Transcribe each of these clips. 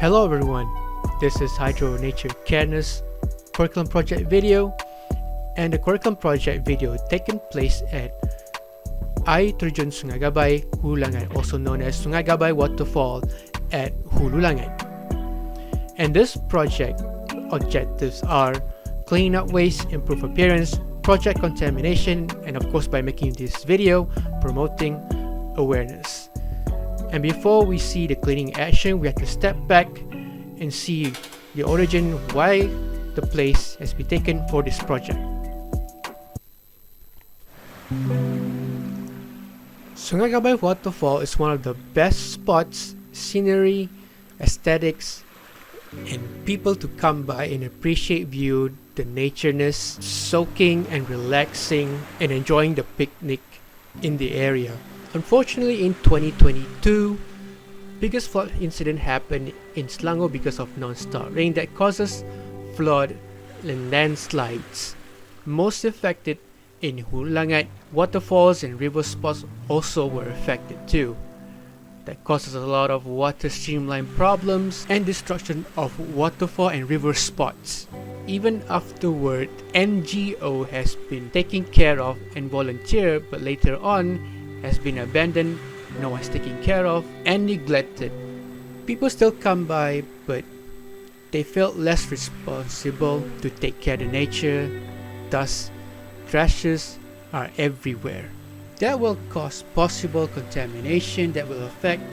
Hello everyone, this is Nature Careness curriculum project video, and the curriculum project video taken place at Air Terjun Sungai Gabai, Hulu Langat, also known as Sungai Gabai Waterfall at Hulu Langat. And this project objectives are cleaning up waste, improve appearance, project contamination, and of course by making this video, promoting awareness. And before we see the cleaning action, we have to step back and see the origin why the place has been taken for this project. Sungai Gabai Waterfall is one of the best spots, scenery, aesthetics, and people to come by and appreciate view, the natureness, soaking and relaxing and enjoying the picnic in the area. Unfortunately, in 2022, biggest flood incident happened in Selangor because of non-stop rain that causes flood and landslides. Most affected in Hulu Langat, waterfalls and river spots also were affected too. That causes a lot of water streamline problems and destruction of waterfall and river spots. Even afterward, NGO has been taken care of and volunteer, but later on has been abandoned, no one's taken care of and neglected. People still come by, but they felt less responsible to take care of the nature. Thus, trashes are everywhere. That will cause possible contamination that will affect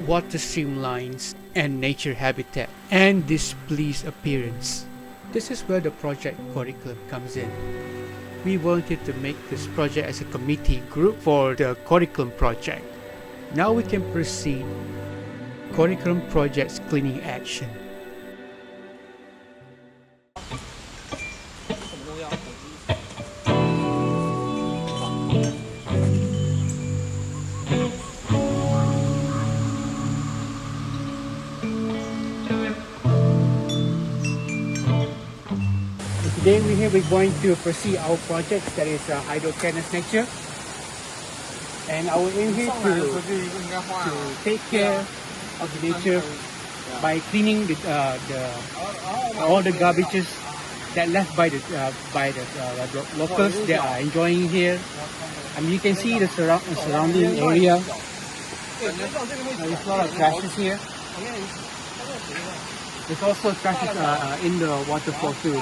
water streamlines and nature habitat and displease appearance. This is where the project curriculum comes in. We wanted to make this project as a committee group for the curriculum project. Now we can proceed curriculum project's cleaning action. Today we're going to proceed our project, that is Nature Careness Nature, and our aim here to take care of the nature by cleaning all the garbages that left by the locals that are enjoying here. I mean, you can see the surrounding area. There's a lot of trashes here. There's also trashes in the waterfall too.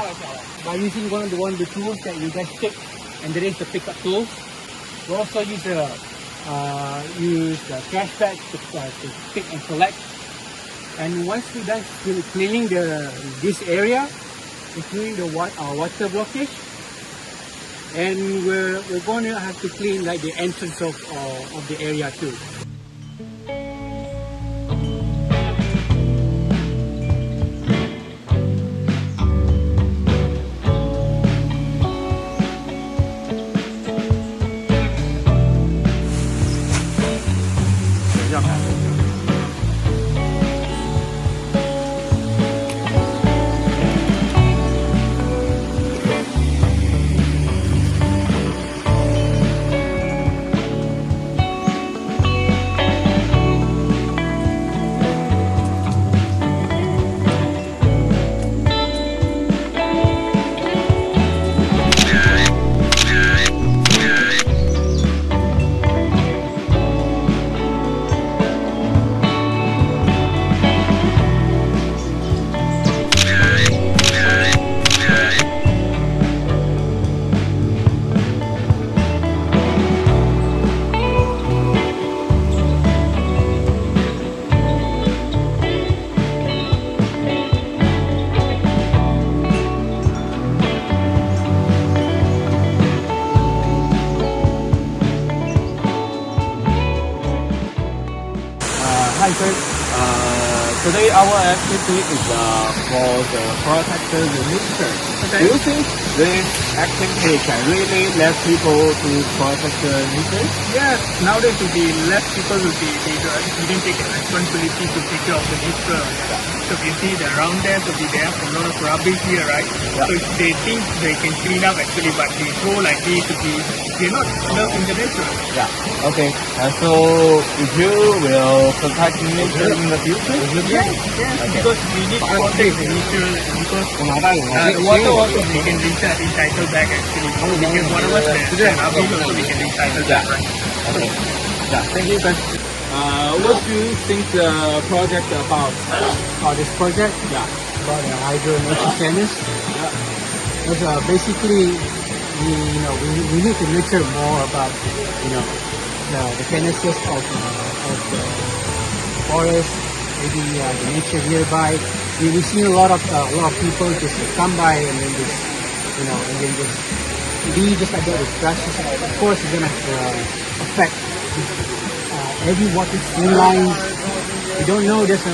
By using one of the tools that you guys take, and there is the pickup tool. We also use the trash bag to pick and collect. And once we're done cleaning this area, including the water blockage, and we're going to have to clean like the entrance of the area too. Hi sir, today our activity is for the protector the nature. Okay. Do you think this activity can really let people to protect the nature? Yes, nowadays will be less people will be didn't take the responsibility to take care of the nature. So you see the around there will be there a lot of rubbish here, right? Yeah. So they think they can clean up actually, but they throw like this to be they're not loving the nature. Yeah. Okay. So if you will protect nature in the future? because we need to protect the nature because the water we can recycle back actually. We can whatever the rubbish also we can recycle back, right? Okay. Yeah, thank you, Ben. What do you think the project about? This project Yeah. about hydro nature careness. Yeah. Because basically, we need to nurture more about the carennesses of the forest, maybe the nature nearby. We see a lot of people just come by and then just and then just leave just like that with trashes. Of course, it's gonna affect every water streamlines. We don't know there's a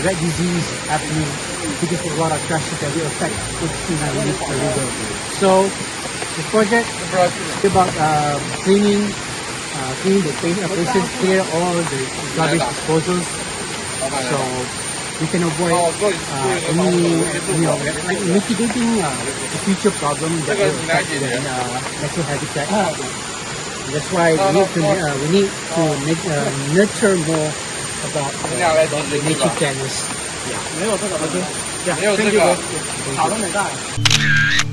rat disease happening because of a lot of trashes that will affect the river. So this project is about cleaning the places, clear all the garbage disposals, so we can avoid any like mitigating the future problem that will affect the natural habitat. That's why we need to nurture more about the nature careness. Yeah. 没有这个， Yeah, thank you. boss. 讨论很大。